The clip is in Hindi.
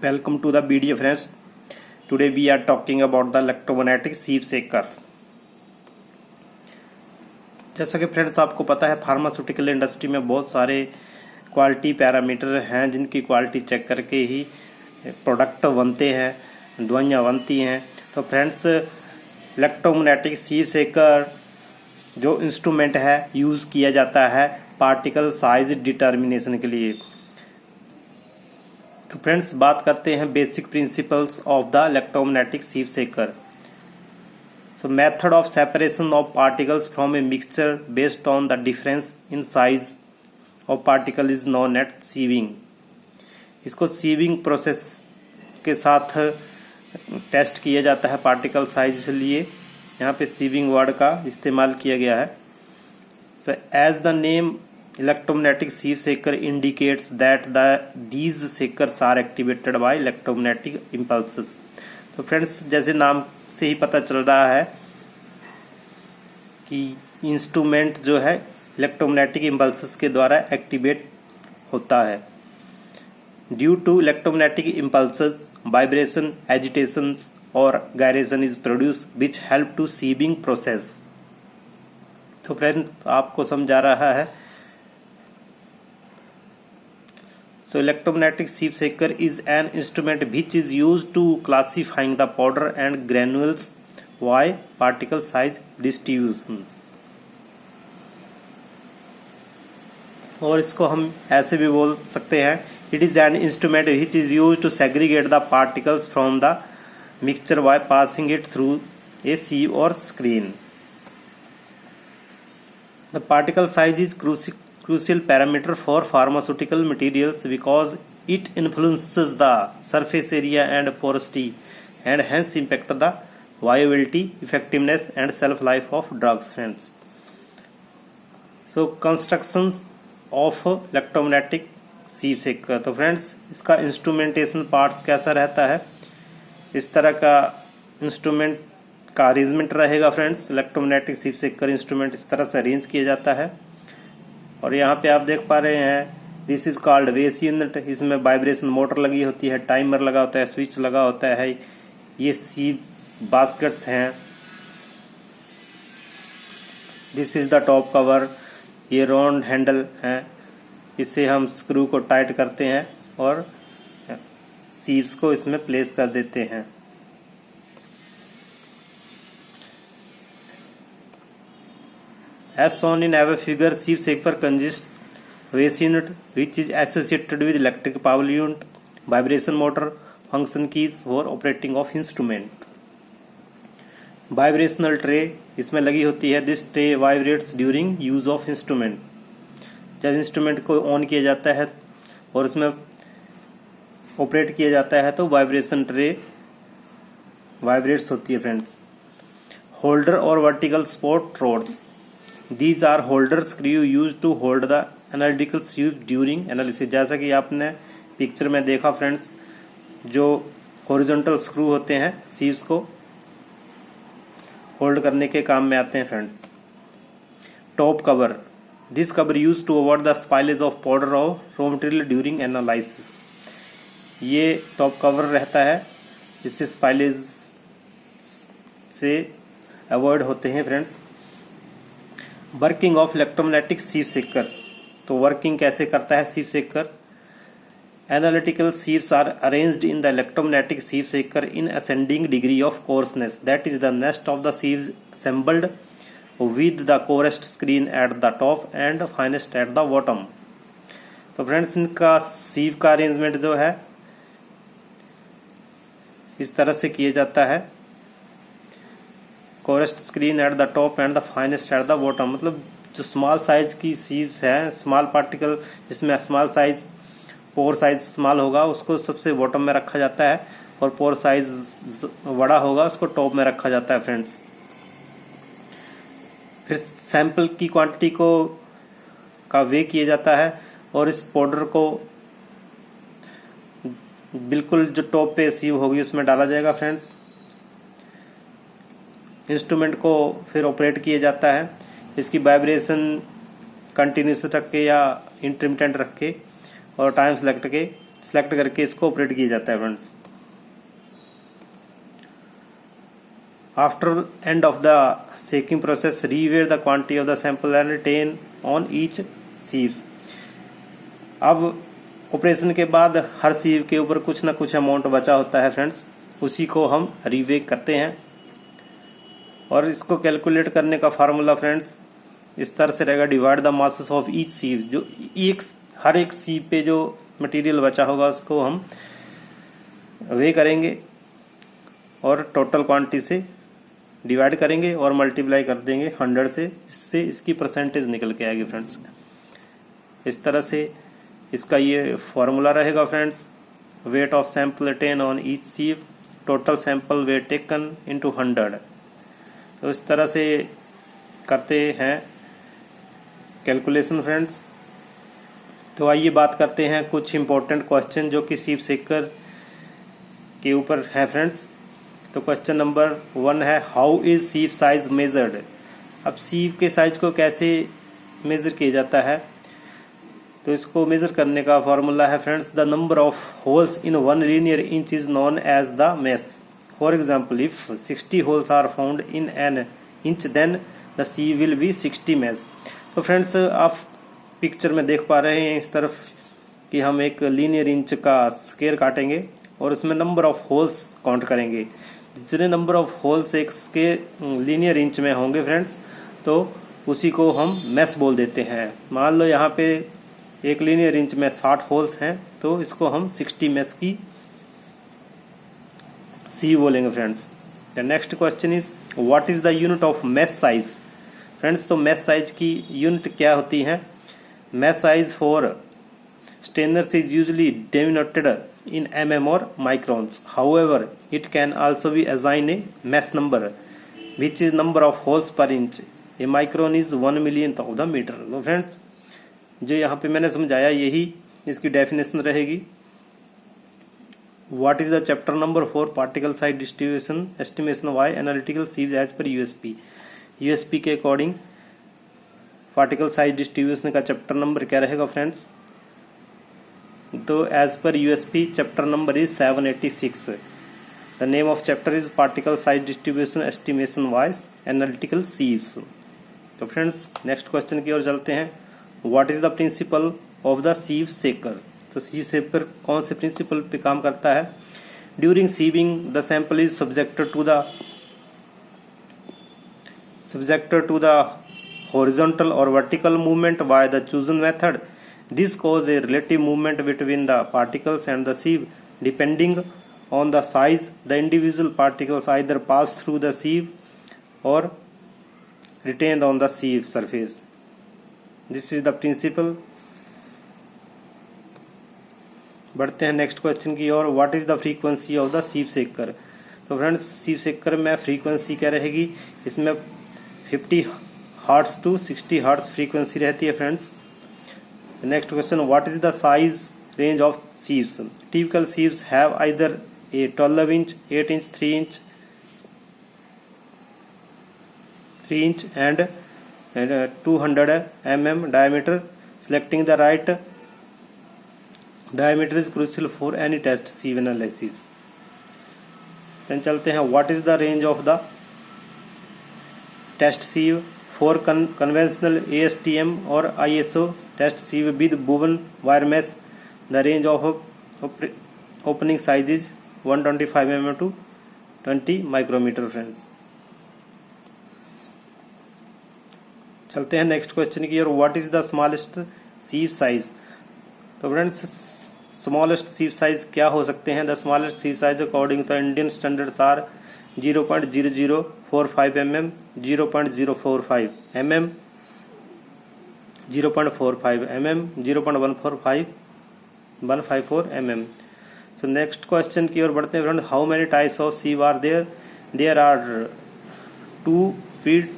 Welcome to the video friends. Today we are talking about the electromagnetic sieve shaker. जैसा कि फ्रेंड्स आपको पता है फार्मास्यूटिकल इंडस्ट्री में बहुत सारे क्वालिटी पैरामीटर हैं जिनकी क्वालिटी चेक करके ही प्रोडक्ट बनते हैं, दवाइयाँ बनती हैं। तो फ्रेंड्स इलेक्ट्रोमैग्नेटिक सीव शेकर जो इंस्ट्रूमेंट है यूज़ किया जाता है पार्टिकल साइज डिटर्मिनेशन के लिए। तो फ्रेंड्स बात करते हैं basic principles of the electromagnetic sieve shaker. So method of separation of particles from a mixture based on the difference in size of particle is known as sieving. इसको sieving प्रोसेस के साथ टेस्ट किया जाता है पार्टिकल साइज के लिए। यहाँ पे sieving वर्ड का इस्तेमाल किया गया है। So as the name electromagnetic sieve shaker indicates that these shakers are activated by electromagnetic impulses. तो फ्रेंड्स जैसे नाम से ही पता चल रहा है कि इंस्ट्रूमेंट जो है इलेक्ट्रोमैग्नेटिक इम्पल्सेस के द्वारा एक्टिवेट होता है। Due to electromagnetic impulses vibration, agitations और gyration is produce which help to sieving process. तो फ्रेंड आपको समझा रहा है। So electromagnetic sieve shaker is an instrument which is used to classifying the powder and granules by particle size distribution। और इसको हम ऐसे भी बोल सकते हैं, it is an instrument which is used to segregate the particles from the mixture by passing it through a sieve or screen। The particle size is crucial parameter for pharmaceutical materials because it influences the surface area and porosity and hence impact the viability, effectiveness and shelf life of drugs friends। So constructions of electromagnetic sieve shaker। तो फ्रेंड्स इसका इंस्ट्रूमेंटेशन पार्ट्स कैसा रहता है, इस तरह का इंस्ट्रूमेंट का अरेंजमेंट रहेगा फ्रेंड्स। इलेक्ट्रोमैग्नेटिक सिव शेकर इंस्ट्रूमेंट इस तरह से अरेंज किया जाता है। और यहाँ पे आप देख पा रहे हैं दिस इज कॉल्ड वेस यूनिट। इसमें वाइब्रेशन मोटर लगी होती है, टाइमर लगा होता है, स्विच लगा होता है। ये सीव बास्केट्स हैं। This is the top cover. ये राउंड हैंडल है, इससे हम स्क्रू को टाइट करते हैं और सीव्स को इसमें प्लेस कर देते हैं। As shown in above figure, sieve shaker consists waste unit which is associated with electric power unit, vibration motor, function keys for operating of instrument। Vibrational tray इसमें लगी होती है। This tray vibrates during use of instrument। जब इंस्ट्रूमेंट को ऑन किया जाता है और उसमें ऑपरेट किया जाता है तो वाइब्रेशन ट्रे वाइब्रेट्स होती है फ्रेंड्स। होल्डर और vertical support rods, These are holder screw used to hold the analytical sieve during analysis। जैसा कि आपने पिक्चर में देखा फ्रेंड्स, जो हॉरिजॉन्टल स्क्रू होते हैं सीव्स को होल्ड करने के काम में आते हैं friends. Top cover, this cover use to avoid the spoilage of powder और रॉ मटेरियल ड्यूरिंग एनालिसिस। ये टॉप कवर रहता है, इससे स्पाइलेज से अवॉइड होते हैं friends. Working of electromagnetic sieve shaker. तो वर्किंग कैसे करता है sieve shaker. Analytical sieves are arranged in the electromagnetic sieve shaker in ascending degree of coarseness, that is the nest of the sieves assembled with the कोरेस्ट screen at the top and finest at the bottom. तो फ्रेंड्स इनका सीव का अरेंजमेंट जो है इस तरह से किया जाता है। Coarsest screen at the top and the finest at the bottom, मतलब जो स्मॉल साइज की सीव्स हैं, स्मॉल पार्टिकल जिसमें small size pore size small होगा उसको सबसे बॉटम में रखा जाता है और पोर साइज बड़ा होगा उसको टॉप में रखा जाता है फ्रेंड्स। फिर सैंपल की क्वांटिटी को का वे किया जाता है और इस पाउडर को बिल्कुल जो टॉप पे सीव होगी उसमें डाला जाएगा फ्रेंड्स। इंस्ट्रूमेंट को फिर ऑपरेट किया जाता है। इसकी वाइब्रेशन कंटिन्यूस रख के या इंटरमिटेंट रख के और टाइम सेलेक्ट के सिलेक्ट करके इसको ऑपरेट किया जाता है friends. After end of the sieving process reweigh the quantity of the sample and retained on each sieves. अब ऑपरेशन के बाद हर सीव के ऊपर कुछ ना कुछ अमाउंट बचा होता है फ्रेंड्स, उसी को हम रीवे करते हैं। और इसको कैलकुलेट करने का फार्मूला फ्रेंड्स इस तरह से रहेगा, divide the masses of each sieve. जो हर एक सीव पे जो मटेरियल बचा होगा उसको हम वे करेंगे और टोटल क्वांटिटी से डिवाइड करेंगे और मल्टीप्लाई कर देंगे 100 से, इससे इसकी परसेंटेज निकल के आएगी फ्रेंड्स। इस तरह से इसका ये फॉर्मूला रहेगा friends, weight of sample ten on each sieve, total sample weight taken into 100। तो इस तरह से करते हैं कैलकुलेशन फ्रेंड्स। तो आइए बात करते हैं कुछ इंपॉर्टेंट क्वेश्चन जो कि सीव सेकर के ऊपर है फ्रेंड्स। तो क्वेश्चन नंबर 1 है, हाउ इज सीव साइज मेजर्ड। अब सीव के साइज को कैसे मेजर किया जाता है, तो इसको मेजर करने का फॉर्मूला है friends, the number of holes in one linear inch is known as the mesh. For example if 60 holes are found in an inch then the sieve will be 60 mesh. तो फ्रेंड्स आप पिक्चर में देख पा रहे हैं इस तरफ कि हम एक लीनियर इंच का स्क्वायर काटेंगे और उसमें नंबर ऑफ होल्स काउंट करेंगे। जितने नंबर ऑफ होल्स एक लीनियर इंच में होंगे फ्रेंड्स, तो उसी को हम मेस बोल देते हैं। मान लो यहाँ पे एक लीनियर इंच में 60 होल्स हैं, तो इसको हम 60 मेस की सी बोलेंगे friends. The next question is, what is the unit of mess size. Friends तो मेस साइज की यूनिट क्या होती है। Mess size for strainers is usually denoted in mm or microns. However, it can also be assigned a mesh number, which is number of holes per inch. A micron is 1 millionth of the meter. तो फ्रेंड्स जो यहाँ पे मैंने समझाया यही इसकी डेफिनेशन रहेगी। What is the chapter number 4 particle size distribution estimation y analytical sieves as per USP। USP के अकॉर्डिंग पार्टिकल साइज डिस्ट्रीब्यूशन का चैप्टर नंबर क्या रहेगा फ्रेंड्स। तो as per USP chapter number is 786। The name of chapter is particle size distribution estimation wise analytical sieves. तो फ्रेंड्स नेक्स्ट क्वेश्चन की ओर चलते हैं, what is the principle of the sieve shaker. तो सीव सेकर कौन से प्रिंसिपल पे काम करता है। During sieving the sample is subjected to the horizontal और vertical movement by the chosen method. This causes a relative movement between the particles and the sieve. Depending on the size, the individual particles either pass through the sieve or retain on the sieve surface. This is the principle. बढ़ते हैं नेक्स्ट क्वेश्चन की ओर, what is the frequency of the sieve shaker. तो फ्रेंड्स सीव सेकर में फ्रीक्वेंसी क्या रहेगी, इसमें 50 हर्ट्ज टू 60 हर्ट्ज फ्रीक्वेंसी रहती है friends. Next question, what is the size range of sieves? Typical sieves have either a 12 inch, 8 inch, 3 inch and 200 mm diameter. Selecting the right diameter is crucial for any test sieve analysis. Then चलते हैं, what is the range of the test sieve? For conventional ASTM or ISO test sieve with woven wire mesh, the range of opening size is 125 mm to 20 micrometer friends। चलते हैं नेक्स्ट क्वेश्चन की ओर, what is the smallest sieve size. तो फ्रेंड्स स्मॉलेस्ट सीव साइज क्या हो सकते हैं। The smallest sieve size according to Indian standards are 0.0045 mm, 0.045 mm, 0.45 mm, 0.154 mm। So next question की ओर बढ़ते हैं friend, how many types of sieve are there. There are 2 feed